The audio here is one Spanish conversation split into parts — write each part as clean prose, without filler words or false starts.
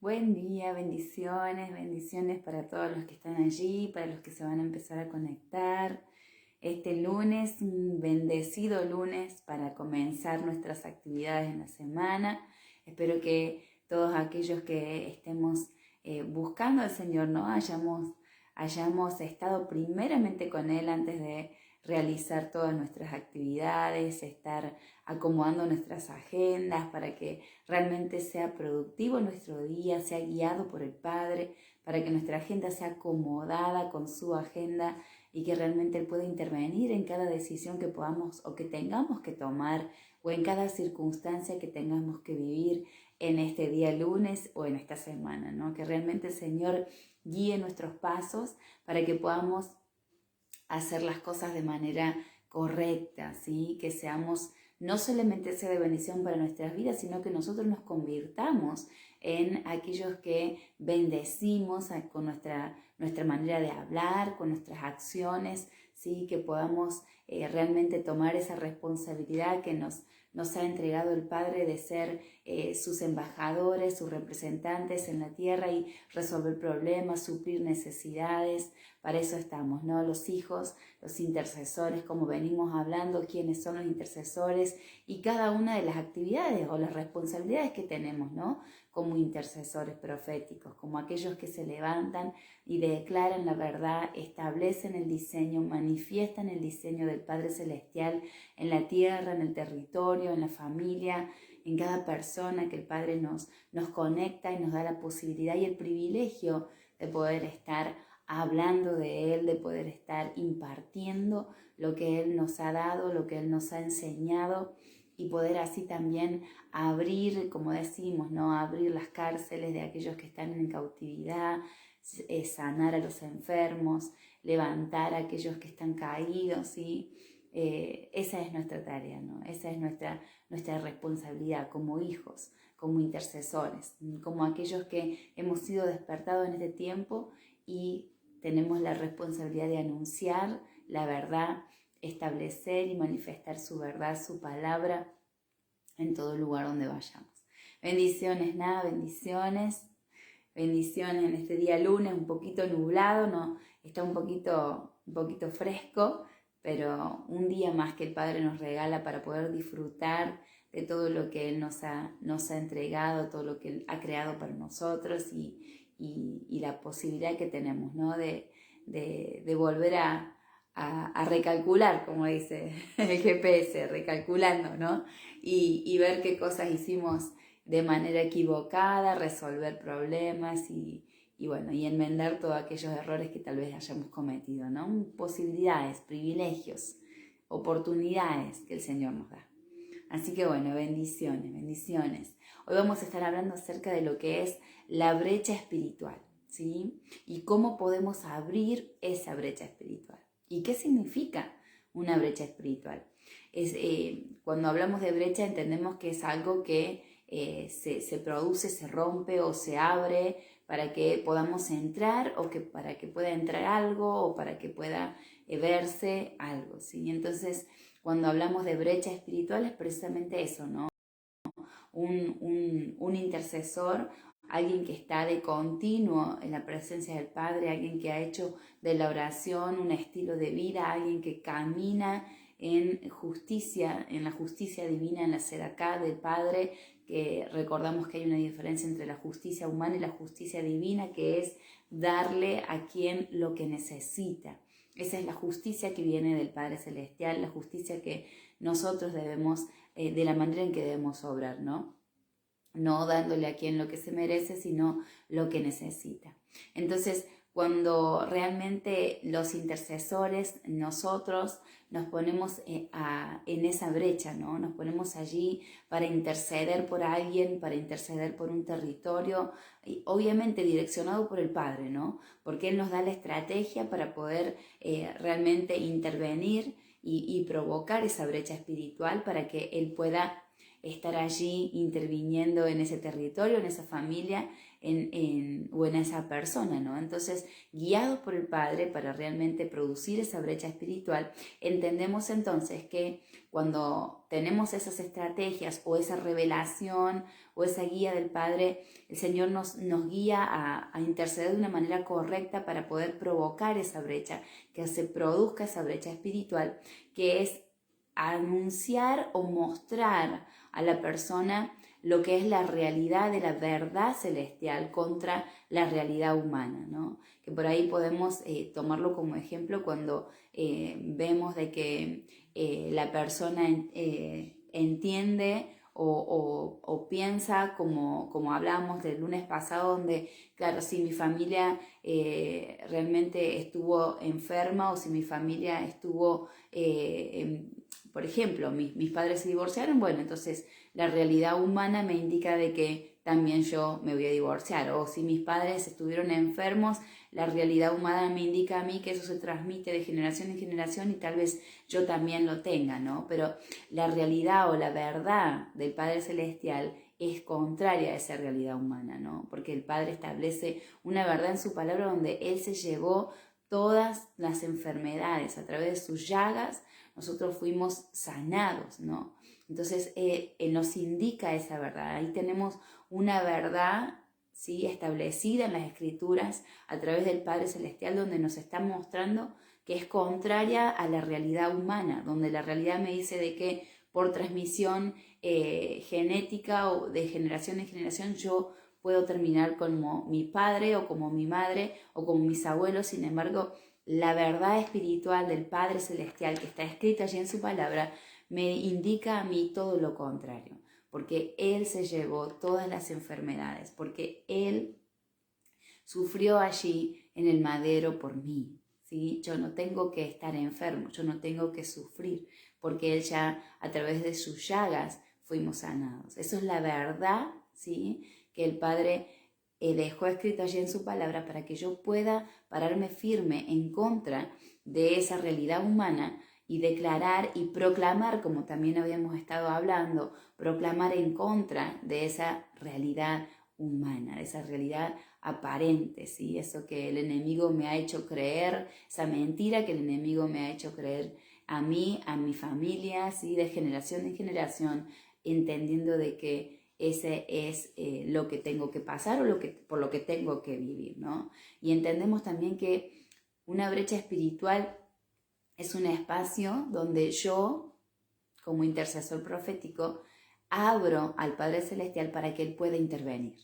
Buen día, bendiciones, bendiciones para todos los que están allí, para los que se van a empezar a conectar. Este lunes, un bendecido lunes para comenzar nuestras actividades en la semana. Espero que todos aquellos que estemos buscando al Señor, ¿no? Hayamos estado primeramente con Él antes de realizar todas nuestras actividades, estar acomodando nuestras agendas para que realmente sea productivo nuestro día, sea guiado por el Padre, para que nuestra agenda sea acomodada con su agenda y que realmente Él pueda intervenir en cada decisión que podamos o que tengamos que tomar o en cada circunstancia que tengamos que vivir en este día lunes o en esta semana, ¿no? Que realmente el Señor guíe nuestros pasos para que podamos hacer las cosas de manera correcta, ¿sí? Que seamos, no solamente sea de bendición para nuestras vidas, sino que nosotros nos convirtamos en aquellos que bendecimos con nuestra manera de hablar, con nuestras acciones, ¿sí? Que podamos realmente tomar esa responsabilidad que nos ha entregado el Padre de ser sus embajadores, sus representantes en la tierra y resolver problemas, suplir necesidades. Para eso estamos, ¿no? Los hijos, los intercesores, como venimos hablando, quiénes son los intercesores y cada una de las actividades o las responsabilidades que tenemos, ¿no? Como intercesores proféticos, como aquellos que se levantan y declaran la verdad, establecen el diseño, manifiestan el diseño del Padre Celestial en la tierra, en el territorio, en la familia, en cada persona que el Padre nos conecta y nos da la posibilidad y el privilegio de poder estar hablando de Él, de poder estar impartiendo lo que Él nos ha dado, lo que Él nos ha enseñado y poder así también abrir, como decimos, ¿no? Abrir las cárceles de aquellos que están en cautividad, sanar a los enfermos, levantar a aquellos que están caídos, ¿sí? Esa es nuestra tarea, ¿no? Esa es nuestra responsabilidad como hijos, como intercesores, como aquellos que hemos sido despertados en este tiempo y tenemos la responsabilidad de anunciar la verdad, establecer y manifestar su verdad, su palabra en todo lugar donde vayamos. Bendiciones, nada, bendiciones. Bendiciones en este día lunes, un poquito nublado, no, está un poquito fresco, pero un día más que el Padre nos regala para poder disfrutar de todo lo que Él nos ha entregado, todo lo que Él ha creado para nosotros y la posibilidad que tenemos, ¿no? de volver a recalcular, como dice el GPS, recalculando, ¿no? Y ver qué cosas hicimos de manera equivocada, resolver problemas y bueno, y enmendar todos aquellos errores que tal vez hayamos cometido, ¿no? Posibilidades, privilegios, oportunidades que el Señor nos da. Así que bueno, bendiciones, bendiciones. Hoy vamos a estar hablando acerca de lo que es la brecha espiritual, ¿sí? Y cómo podemos abrir esa brecha espiritual. ¿Y qué significa una brecha espiritual? Cuando hablamos de brecha entendemos que es algo que se produce, se rompe o se abre para que podamos entrar o que para que pueda entrar algo o para que pueda verse algo, ¿sí? Entonces, cuando hablamos de brecha espiritual es precisamente eso, ¿no? Un intercesor, alguien que está de continuo en la presencia del Padre, alguien que ha hecho de la oración un estilo de vida, alguien que camina en justicia, en la justicia divina, en la sedacá del Padre, que recordamos que hay una diferencia entre la justicia humana y la justicia divina, que es darle a quien lo que necesita. Esa es la justicia que viene del Padre Celestial, la justicia que nosotros debemos, de la manera en que debemos obrar, ¿no? No dándole a quien lo que se merece, sino lo que necesita. Entonces, cuando realmente los intercesores, nosotros nos ponemos en esa brecha, ¿no? Nos ponemos allí para interceder por alguien, para interceder por un territorio, y obviamente direccionado por el Padre, ¿no? Porque Él nos da la estrategia para poder realmente intervenir y provocar esa brecha espiritual para que Él pueda estar allí interviniendo en ese territorio, en esa familia o en esa persona, ¿no? Entonces, guiados por el Padre para realmente producir esa brecha espiritual, entendemos entonces que cuando tenemos esas estrategias o esa revelación o esa guía del Padre, el Señor nos guía a interceder de una manera correcta para poder provocar esa brecha, que se produzca esa brecha espiritual, que es anunciar o mostrar a la persona lo que es la realidad de la verdad celestial contra la realidad humana, ¿no? Que por ahí podemos tomarlo como ejemplo cuando vemos de que la persona entiende o piensa como hablábamos del lunes pasado, donde, claro, si mi familia realmente estuvo enferma o si mi familia estuvo, por ejemplo, mis padres se divorciaron, bueno, entonces la realidad humana me indica de que también yo me voy a divorciar. O si mis padres estuvieron enfermos, la realidad humana me indica a mí que eso se transmite de generación en generación y tal vez yo también lo tenga, ¿no? Pero la realidad o la verdad del Padre Celestial es contraria a esa realidad humana, ¿no? Porque el Padre establece una verdad en su palabra donde Él se llevó todas las enfermedades a través de sus llagas. Nosotros fuimos sanados, ¿no? Entonces, Él nos indica esa verdad. Ahí tenemos una verdad, ¿sí?, establecida en las Escrituras a través del Padre Celestial, donde nos está mostrando que es contraria a la realidad humana, donde la realidad me dice de que por transmisión genética o de generación en generación yo puedo terminar como mi padre o como mi madre o como mis abuelos. Sin embargo, la verdad espiritual del Padre Celestial que está escrita allí en su palabra me indica a mí todo lo contrario, porque Él se llevó todas las enfermedades, porque Él sufrió allí en el madero por mí, ¿sí? Yo no tengo que estar enfermo, yo no tengo que sufrir, porque Él ya a través de sus llagas fuimos sanados. Eso es la verdad, ¿sí?, que el Padre dejó escrito allí en su palabra para que yo pueda pararme firme en contra de esa realidad humana y declarar y proclamar, como también habíamos estado hablando, proclamar en contra de esa realidad humana, de esa realidad aparente, ¿sí? Eso que el enemigo me ha hecho creer, esa mentira que el enemigo me ha hecho creer a mí, a mi familia, ¿sí?, de generación en generación, entendiendo de que ese es lo que tengo que pasar o por lo que tengo que vivir, ¿no? Y entendemos también que una brecha espiritual es un espacio donde yo, como intercesor profético, abro al Padre Celestial para que Él pueda intervenir,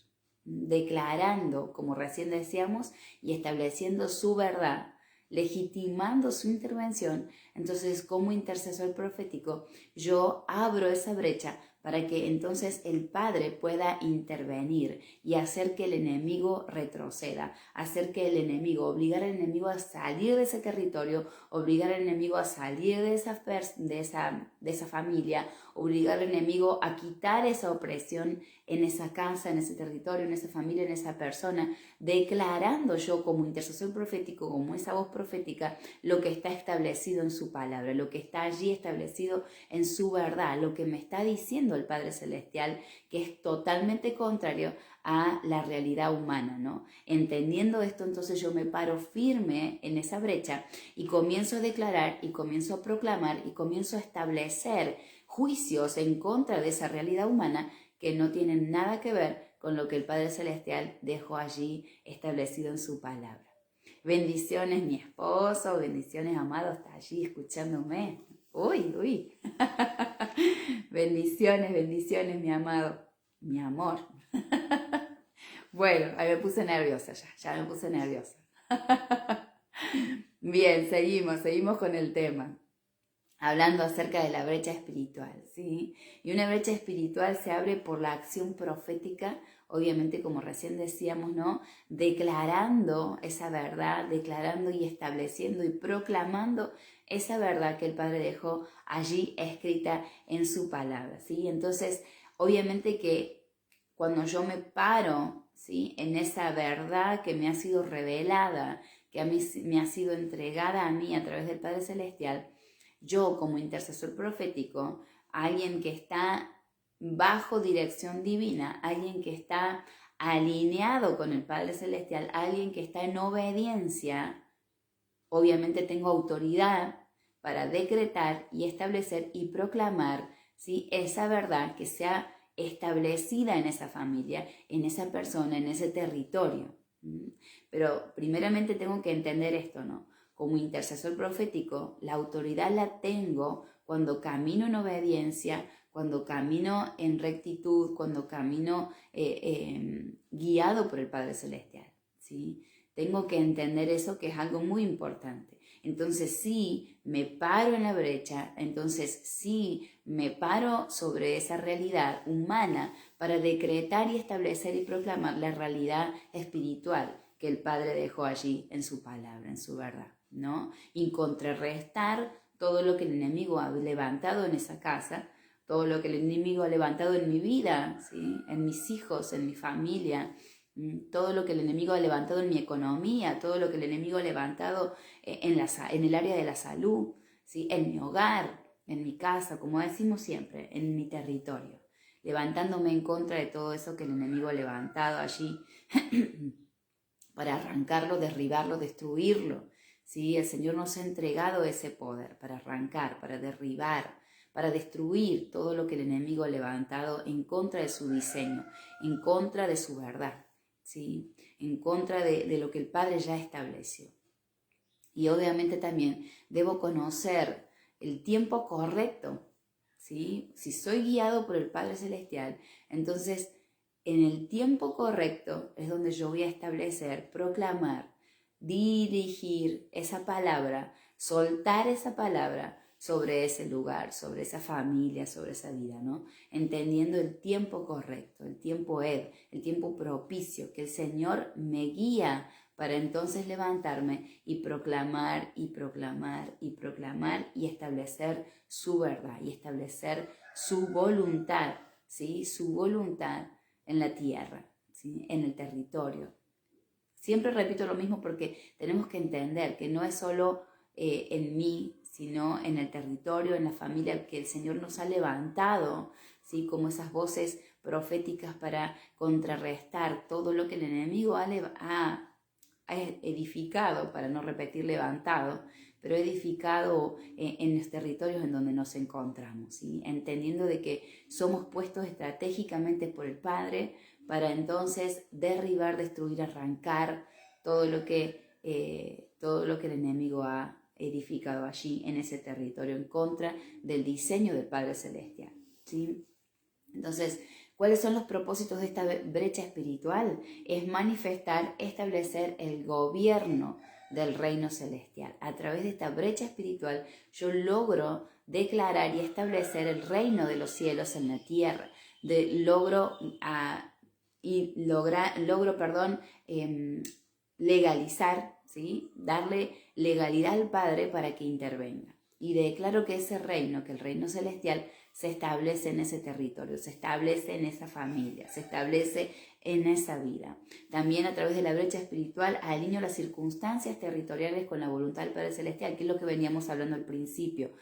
declarando, como recién decíamos, y estableciendo su verdad, legitimando su intervención. Entonces, como intercesor profético, yo abro esa brecha para que entonces el Padre pueda intervenir y hacer que el enemigo retroceda, hacer que el enemigo, obligar al enemigo a salir de ese territorio, obligar al enemigo a salir de esa familia, obligar al enemigo a quitar esa opresión en esa casa, en ese territorio, en esa familia, en esa persona, declarando yo como intercesor profético, como esa voz profética, lo que está establecido en su palabra, lo que está allí establecido en su verdad, lo que me está diciendo el Padre Celestial, que es totalmente contrario a la realidad humana, ¿no? Entendiendo esto, entonces yo me paro firme en esa brecha y comienzo a declarar y comienzo a proclamar y comienzo a establecer juicios en contra de esa realidad humana que no tienen nada que ver con lo que el Padre Celestial dejó allí establecido en su palabra. Bendiciones, mi esposo, bendiciones, amado, está allí escuchándome. Uy. Bendiciones, mi amado, mi amor. Bueno, ahí me puse nerviosa ya me puse nerviosa. Bien, seguimos con el tema. Hablando acerca de la brecha espiritual, ¿sí? Y una brecha espiritual se abre por la acción profética, obviamente como recién decíamos, ¿no? Declarando esa verdad, declarando y estableciendo y proclamando esa verdad que el Padre dejó allí escrita en su palabra, ¿sí? Entonces, obviamente que cuando yo me paro, ¿sí?, en esa verdad que me ha sido revelada, que a mí me ha sido entregada a mí a través del Padre Celestial, yo como intercesor profético, alguien que está bajo dirección divina, alguien que está alineado con el Padre Celestial, alguien que está en obediencia, obviamente tengo autoridad para decretar y establecer y proclamar, ¿sí?, esa verdad que sea establecida en esa familia, en esa persona, en ese territorio. Pero primeramente tengo que entender esto, ¿no? Como intercesor profético, la autoridad la tengo cuando camino en obediencia, cuando camino en rectitud, cuando camino guiado por el Padre Celestial, ¿sí? Tengo que entender eso, que es algo muy importante. Entonces sí, me paro en la brecha, entonces sí, me paro sobre esa realidad humana para decretar y establecer y proclamar la realidad espiritual que el Padre dejó allí en su palabra, en su verdad, ¿no? Y contrarrestar todo lo que el enemigo ha levantado en esa casa, todo lo que el enemigo ha levantado en mi vida, ¿sí?, en mis hijos, en mi familia, todo lo que el enemigo ha levantado en mi economía, todo lo que el enemigo ha levantado en el área de la salud, ¿sí?, en mi hogar, en mi casa, como decimos siempre, en mi territorio, levantándome en contra de todo eso que el enemigo ha levantado allí para arrancarlo, derribarlo, destruirlo, ¿sí? El Señor nos ha entregado ese poder para arrancar, para derribar, para destruir todo lo que el enemigo ha levantado en contra de su diseño, en contra de su verdad, ¿sí?, en contra de lo que el Padre ya estableció. Y obviamente también debo conocer el tiempo correcto, ¿sí? Si soy guiado por el Padre Celestial, entonces en el tiempo correcto es donde yo voy a establecer, proclamar, dirigir esa palabra, soltar esa palabra sobre ese lugar, sobre esa familia, sobre esa vida, ¿no? Entendiendo el tiempo correcto, el tiempo el tiempo propicio, que el Señor me guía para entonces levantarme y proclamar y proclamar y proclamar y establecer su verdad y establecer su voluntad, ¿sí?, su voluntad en la tierra, ¿sí?, en el territorio. Siempre repito lo mismo porque tenemos que entender que no es solo en mí, sino en el territorio, en la familia que el Señor nos ha levantado, ¿sí?, como esas voces proféticas para contrarrestar todo lo que el enemigo ha edificado, para no repetir levantado, pero edificado en los territorios en donde nos encontramos, ¿sí?, entendiendo de que somos puestos estratégicamente por el Padre para entonces derribar, destruir, arrancar todo lo que el enemigo ha edificado allí en ese territorio en contra del diseño del Padre Celestial, ¿sí? Entonces, ¿cuáles son los propósitos de esta brecha espiritual? Es manifestar, establecer el gobierno del reino celestial. A través de esta brecha espiritual yo logro declarar y establecer el reino de los cielos en la tierra. Logro legalizar, ¿sí?, darle legalidad al Padre para que intervenga. Y declaro que ese reino, que el reino celestial, se establece en ese territorio, se establece en esa familia, se establece en esa vida. También a través de la brecha espiritual alineo las circunstancias territoriales con la voluntad del Padre Celestial, que es lo que veníamos hablando al principio.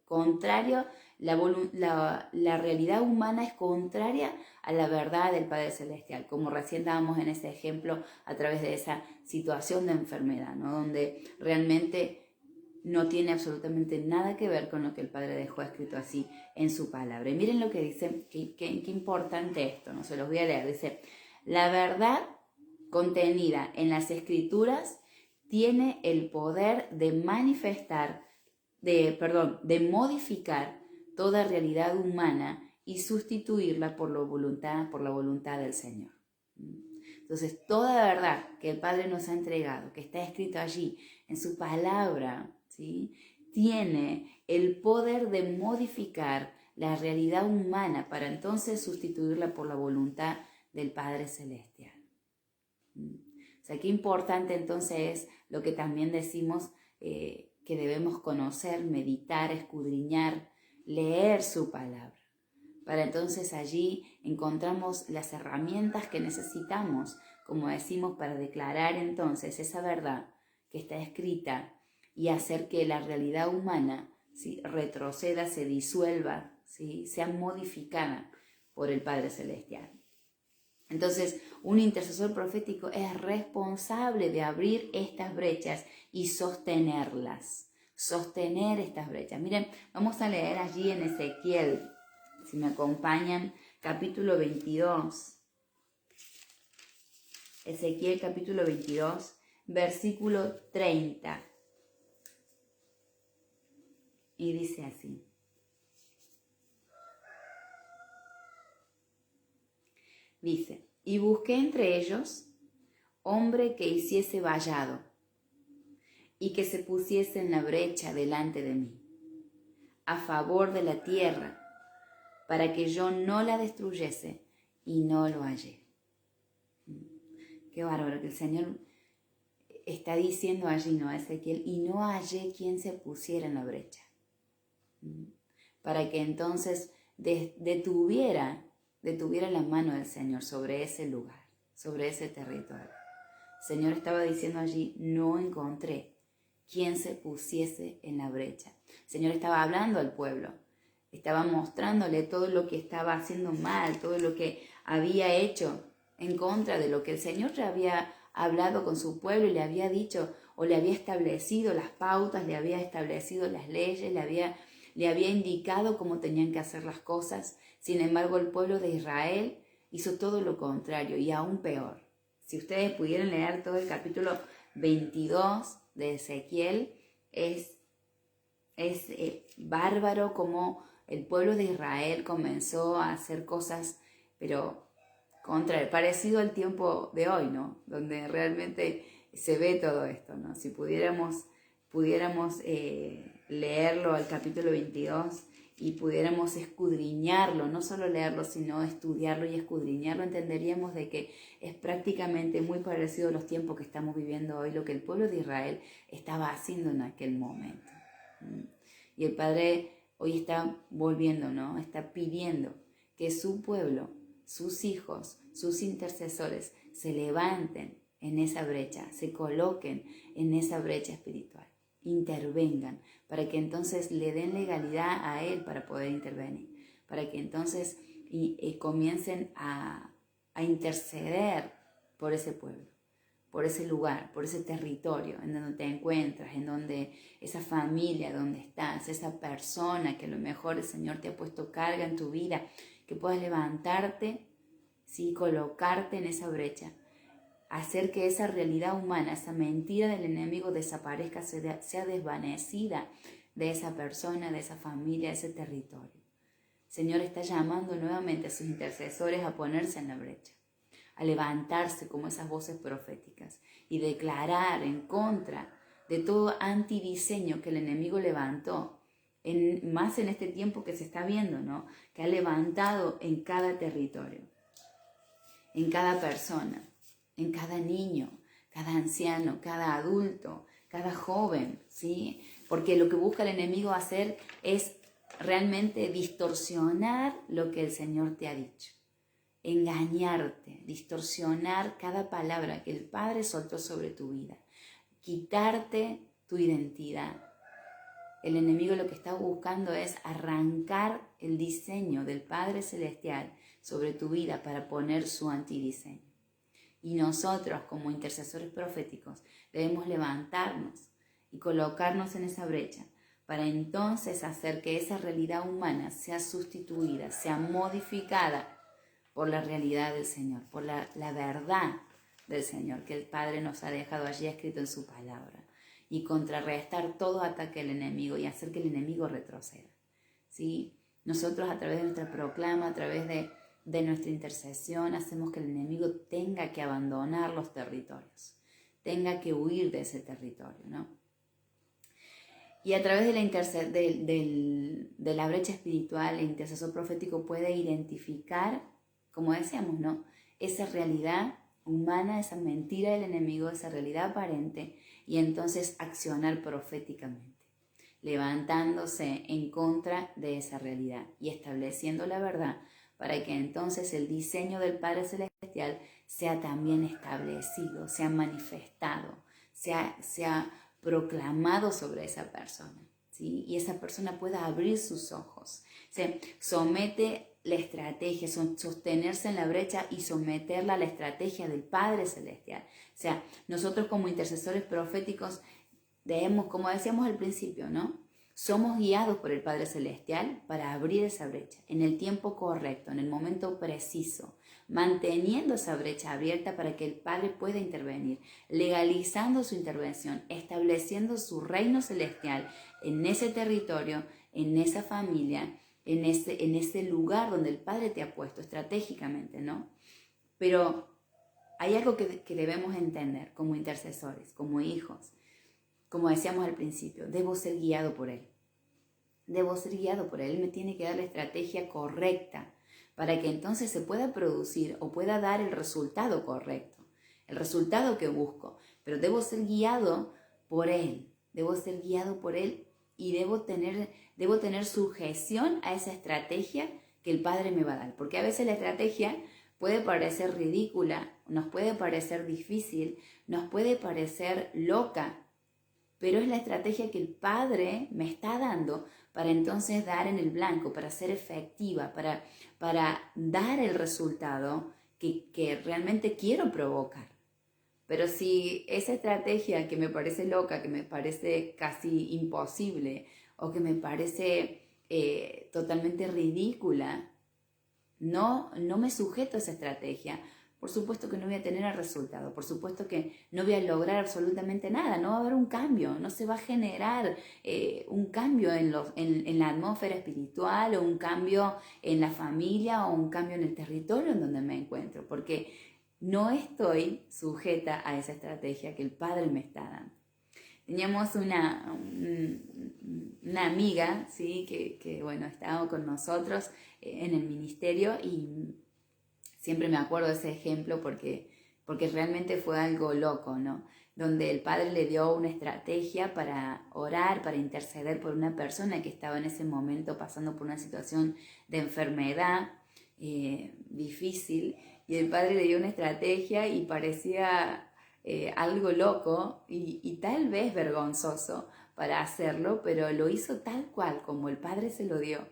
Contrario, la realidad humana es contraria a la verdad del Padre Celestial, como recién dábamos en ese ejemplo a través de esa situación de enfermedad, ¿no?, donde realmente no tiene absolutamente nada que ver con lo que el Padre dejó escrito así en su palabra. Y miren lo que dice, qué importante esto, ¿no? Se los voy a leer. Dice, la verdad contenida en las Escrituras tiene el poder de de modificar toda realidad humana y sustituirla por la voluntad del Señor. Entonces, toda verdad que el Padre nos ha entregado, que está escrito allí en su palabra, ¿sí?, tiene el poder de modificar la realidad humana para entonces sustituirla por la voluntad del Padre Celestial. O sea, qué importante entonces es lo que también decimos que debemos conocer, meditar, escudriñar, leer su palabra. Para entonces allí encontramos las herramientas que necesitamos, como decimos, para declarar entonces esa verdad que está escrita y hacer que la realidad humana, ¿sí?, retroceda, se disuelva, ¿sí? Sea modificada por el Padre Celestial. Entonces, un intercesor profético es responsable de abrir estas brechas y sostenerlas. Sostener estas brechas. Miren, vamos a leer allí en Ezequiel, si me acompañan, capítulo 22. Ezequiel capítulo 22, versículo 30. Y dice así. Dice, y busqué entre ellos hombre que hiciese vallado y que se pusiese en la brecha delante de mí, a favor de la tierra, para que yo no la destruyese, y no lo hallé. Qué bárbaro que el Señor está diciendo allí, ¿no? A Ezequiel, y no hallé quien se pusiera en la brecha, para que entonces detuviera la mano del Señor sobre ese lugar, sobre ese territorio. El Señor estaba diciendo allí, no encontré quien se pusiese en la brecha. El Señor estaba hablando al pueblo, estaba mostrándole todo lo que estaba haciendo mal, todo lo que había hecho en contra de lo que el Señor ya había hablado con su pueblo y le había dicho, o le había establecido las pautas, le había establecido las leyes, le había indicado cómo tenían que hacer las cosas. Sin embargo, el pueblo de Israel hizo todo lo contrario y aún peor. Si ustedes pudieran leer todo el capítulo 22 de Ezequiel, es bárbaro como el pueblo de Israel comenzó a hacer cosas, pero parecido al tiempo de hoy, ¿no? Donde realmente se ve todo esto, ¿no? Si pudiéramos leerlo al capítulo 22 y pudiéramos escudriñarlo, no solo leerlo, sino estudiarlo y escudriñarlo, entenderíamos de que es prácticamente muy parecido a los tiempos que estamos viviendo hoy, lo que el pueblo de Israel estaba haciendo en aquel momento. Y el Padre hoy está volviendo, ¿no? Está pidiendo que su pueblo, sus hijos, sus intercesores se levanten en esa brecha, se coloquen en esa brecha espiritual, intervengan, para que entonces le den legalidad a Él para poder intervenir, para que entonces comiencen a interceder por ese pueblo, por ese lugar, por ese territorio en donde te encuentras, en donde esa familia donde estás, esa persona que a lo mejor el Señor te ha puesto carga en tu vida, que puedas levantarte, ¿sí? Colocarte en esa brecha, hacer que esa realidad humana, esa mentira del enemigo desaparezca, sea desvanecida de esa persona, de esa familia, de ese territorio. El Señor está llamando nuevamente a sus intercesores a ponerse en la brecha, a levantarse como esas voces proféticas y declarar en contra de todo antidiseño que el enemigo levantó, más en este tiempo que se está viendo, ¿no? Que ha levantado en cada territorio, en cada persona, en cada niño, cada anciano, cada adulto, cada joven, ¿sí? Porque lo que busca el enemigo hacer es realmente distorsionar lo que el Señor te ha dicho, engañarte, distorsionar cada palabra que el Padre soltó sobre tu vida, quitarte tu identidad. El enemigo lo que está buscando es arrancar el diseño del Padre Celestial sobre tu vida para poner su antidiseño. Y nosotros, como intercesores proféticos, debemos levantarnos y colocarnos en esa brecha para entonces hacer que esa realidad humana sea sustituida, sea modificada por la realidad del Señor, por la verdad del Señor que el Padre nos ha dejado allí escrito en su palabra, y contrarrestar todo ataque del enemigo y hacer que el enemigo retroceda, ¿sí? Nosotros, a través de nuestra proclama, a través de nuestra intercesión, hacemos que el enemigo tenga que abandonar los territorios, tenga que huir de ese territorio, ¿no? Y a través de la brecha espiritual, el intercesor profético puede identificar, como decíamos, ¿no? Esa realidad humana, esa mentira del enemigo, esa realidad aparente, y entonces accionar proféticamente, levantándose en contra de esa realidad y estableciendo la verdad para que entonces el diseño del Padre Celestial sea también establecido, sea manifestado, sea proclamado sobre esa persona. ¿sí? Y esa persona pueda abrir sus ojos. Se somete la estrategia, sostenerse en la brecha y someterla a la estrategia del Padre Celestial. O sea, nosotros como intercesores proféticos debemos, como decíamos al principio, ¿no? Somos guiados por el Padre Celestial para abrir esa brecha en el tiempo correcto, en el momento preciso, manteniendo esa brecha abierta para que el Padre pueda intervenir, legalizando su intervención, estableciendo su reino celestial en ese territorio, en esa familia, en ese lugar donde el Padre te ha puesto estratégicamente, ¿no? Pero hay algo que debemos entender como intercesores, como hijos. Como decíamos al principio, debo ser guiado por Él. Debo ser guiado por Él. Él me tiene que dar la estrategia correcta para que entonces se pueda producir o pueda dar el resultado correcto, el resultado que busco. Pero debo ser guiado por Él. Debo ser guiado por Él y debo tener sujeción a esa estrategia que el Padre me va a dar. Porque a veces la estrategia puede parecer ridícula, nos puede parecer difícil, nos puede parecer loca, pero es la estrategia que el Padre me está dando para entonces dar en el blanco, para ser efectiva, para dar el resultado que realmente quiero provocar. Pero si esa estrategia que me parece loca, que me parece casi imposible o que me parece totalmente ridícula, no me sujeto a esa estrategia, por supuesto que no voy a tener el resultado, por supuesto que no voy a lograr absolutamente nada, no va a haber un cambio, no se va a generar un cambio en la atmósfera espiritual o un cambio en la familia o un cambio en el territorio en donde me encuentro, porque no estoy sujeta a esa estrategia que el Padre me está dando. Teníamos una amiga, ¿sí? que bueno, estaba con nosotros en el ministerio y siempre me acuerdo de ese ejemplo porque realmente fue algo loco, ¿no? Donde el Padre le dio una estrategia para orar, para interceder por una persona que estaba en ese momento pasando por una situación de enfermedad difícil, y el Padre le dio una estrategia y parecía algo loco y tal vez vergonzoso para hacerlo, pero lo hizo tal cual como el Padre se lo dio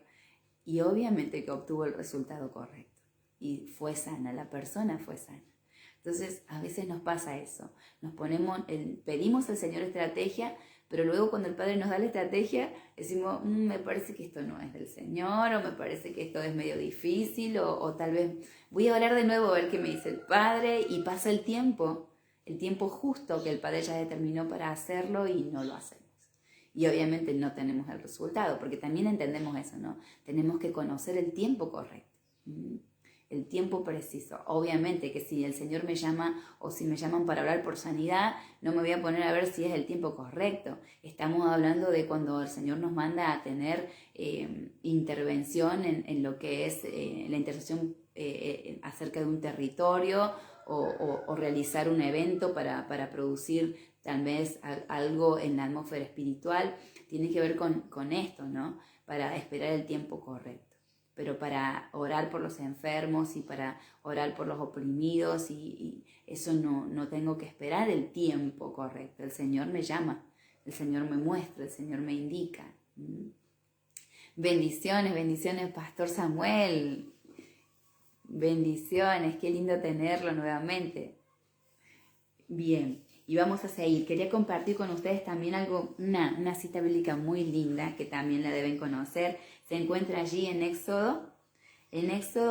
y obviamente que obtuvo el resultado correcto y fue sana, la persona fue sana. Entonces a veces nos pasa eso, pedimos al Señor estrategia, pero luego cuando el Padre nos da la estrategia decimos, me parece que esto no es del Señor, o me parece que esto es medio difícil, o tal vez voy a orar de nuevo a ver qué me dice el Padre, y pasa el tiempo justo que el Padre ya determinó para hacerlo y no lo hacemos. Y obviamente no tenemos el resultado, porque también entendemos eso, ¿no? Tenemos que conocer el tiempo correcto. El tiempo preciso. Obviamente que si el Señor me llama o si me llaman para hablar por sanidad, no me voy a poner a ver si es el tiempo correcto. Estamos hablando de cuando el Señor nos manda a tener intervención en lo que es la intercesión acerca de un territorio o realizar un evento para producir tal vez algo en la atmósfera espiritual. Tiene que ver con esto, ¿no? Para esperar el tiempo correcto. Pero para orar por los enfermos y para orar por los oprimidos y eso no tengo que esperar el tiempo correcto. El Señor me llama, el Señor me muestra, el Señor me indica. Bendiciones, bendiciones, Pastor Samuel. Bendiciones, qué lindo tenerlo nuevamente. Bien, y vamos a seguir. Quería compartir con ustedes también una cita bíblica muy linda que también la deben conocer. Se encuentra allí en Éxodo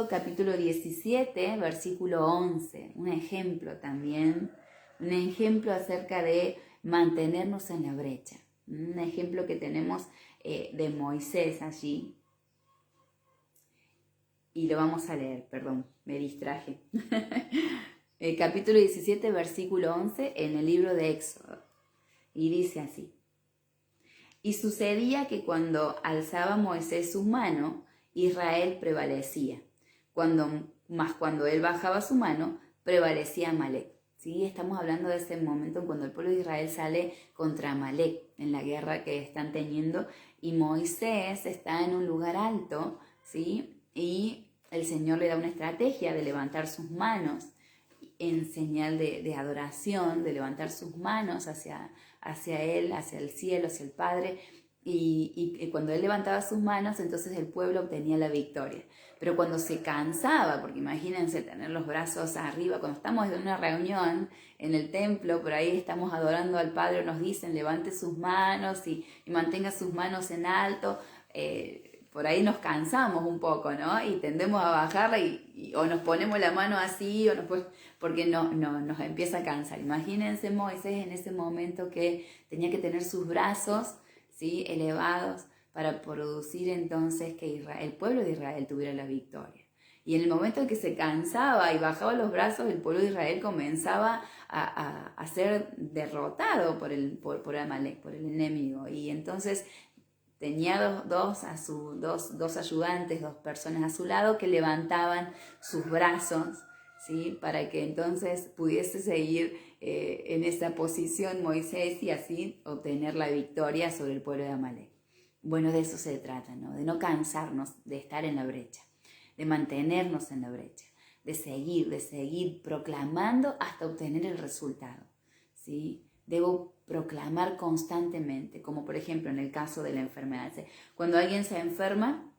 capítulo 17, versículo 11. Un ejemplo también, un ejemplo acerca de mantenernos en la brecha. Un ejemplo que tenemos de Moisés allí. Y lo vamos a leer, perdón, me distraje. El capítulo 17, versículo 11, en el libro de Éxodo. Y dice así: Y sucedía que cuando alzaba Moisés su mano, Israel prevalecía. Mas cuando él bajaba su mano, prevalecía Amalek. ¿Sí? Estamos hablando de ese momento cuando el pueblo de Israel sale contra Amalek en la guerra que están teniendo. Y Moisés está en un lugar alto, ¿sí? Y el Señor le da una estrategia de levantar sus manos en señal de adoración, de levantar sus manos hacia Él, hacia el cielo, hacia el Padre, y cuando él levantaba sus manos, entonces el pueblo obtenía la victoria. Pero cuando se cansaba, porque imagínense tener los brazos arriba, cuando estamos en una reunión en el templo, por ahí estamos adorando al Padre, nos dicen levante sus manos y mantenga sus manos en alto, por ahí nos cansamos un poco, ¿no? Y tendemos a bajarla o nos ponemos la mano así, porque nos empieza a cansar. Imagínense Moisés en ese momento que tenía que tener sus brazos, ¿sí?, elevados, para producir entonces que el pueblo de Israel tuviera la victoria. Y en el momento en que se cansaba y bajaba los brazos, el pueblo de Israel comenzaba a ser derrotado por Amalek, por el enemigo. Y entonces tenía dos ayudantes, dos personas a su lado que levantaban sus brazos, ¿sí?, para que entonces pudiese seguir en esa posición Moisés y así obtener la victoria sobre el pueblo de Amalek. Bueno, de eso se trata, ¿no? De no cansarnos de estar en la brecha, de mantenernos en la brecha, de seguir proclamando hasta obtener el resultado, ¿sí? Debo proclamar constantemente, como por ejemplo en el caso de la enfermedad. Cuando alguien se enferma,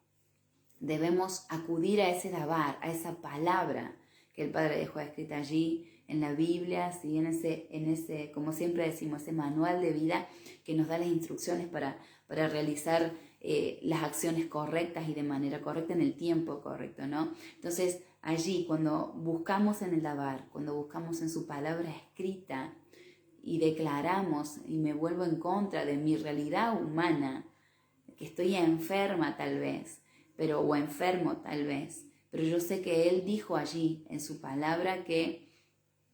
debemos acudir a ese dabar, a esa palabra que el Padre dejó escrita allí en la Biblia, ¿sí?, en ese, como siempre decimos, ese manual de vida que nos da las instrucciones para realizar las acciones correctas y de manera correcta en el tiempo correcto, ¿no? Entonces, allí cuando buscamos en el dabar, cuando buscamos en su palabra escrita y declaramos y me vuelvo en contra de mi realidad humana, que estoy enferma tal vez, o enfermo tal vez, pero yo sé que Él dijo allí en su palabra que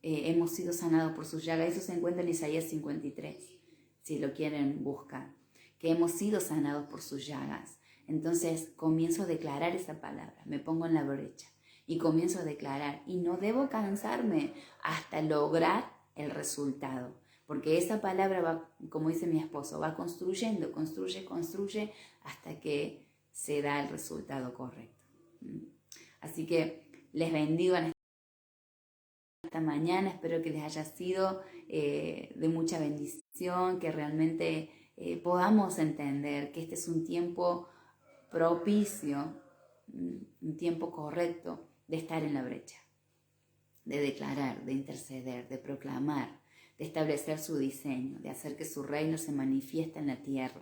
hemos sido sanados por sus llagas. Eso se encuentra en Isaías 53, si lo quieren buscar, que hemos sido sanados por sus llagas. Entonces comienzo a declarar esa palabra, me pongo en la brecha y comienzo a declarar, y no debo cansarme hasta lograr el resultado, porque esa palabra va, como dice mi esposo, va construyendo, construye hasta que se da el resultado correcto. Así que les bendigo en esta mañana, espero que les haya sido de mucha bendición, que realmente podamos entender que este es un tiempo propicio, un tiempo correcto de estar en la brecha, de declarar, de interceder, de proclamar, de establecer su diseño, de hacer que su reino se manifieste en la tierra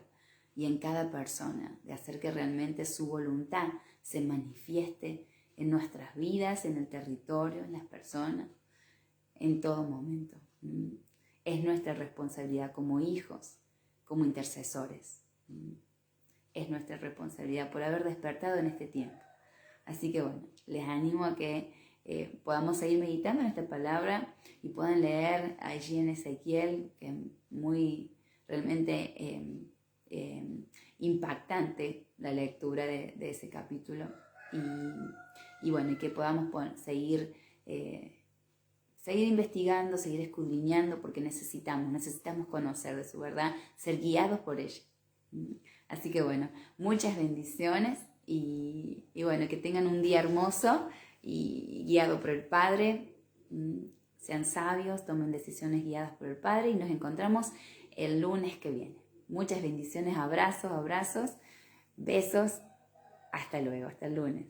y en cada persona, de hacer que realmente su voluntad se manifieste en nuestras vidas, en el territorio, en las personas, en todo momento. Es nuestra responsabilidad como hijos, como intercesores. Es nuestra responsabilidad por haber despertado en este tiempo. Así que bueno, les animo a que podamos seguir meditando en esta palabra y puedan leer allí en Ezequiel, que es muy realmente impactante la lectura de ese capítulo. Y bueno, y que podamos seguir investigando, seguir escudriñando, porque necesitamos conocer de su verdad, ser guiados por ella. Así que bueno, muchas bendiciones y bueno, que tengan un día hermoso y guiado por el Padre. Sean sabios, tomen decisiones guiadas por el Padre y nos encontramos el lunes que viene. Muchas bendiciones, abrazos, besos. Hasta luego, hasta el lunes.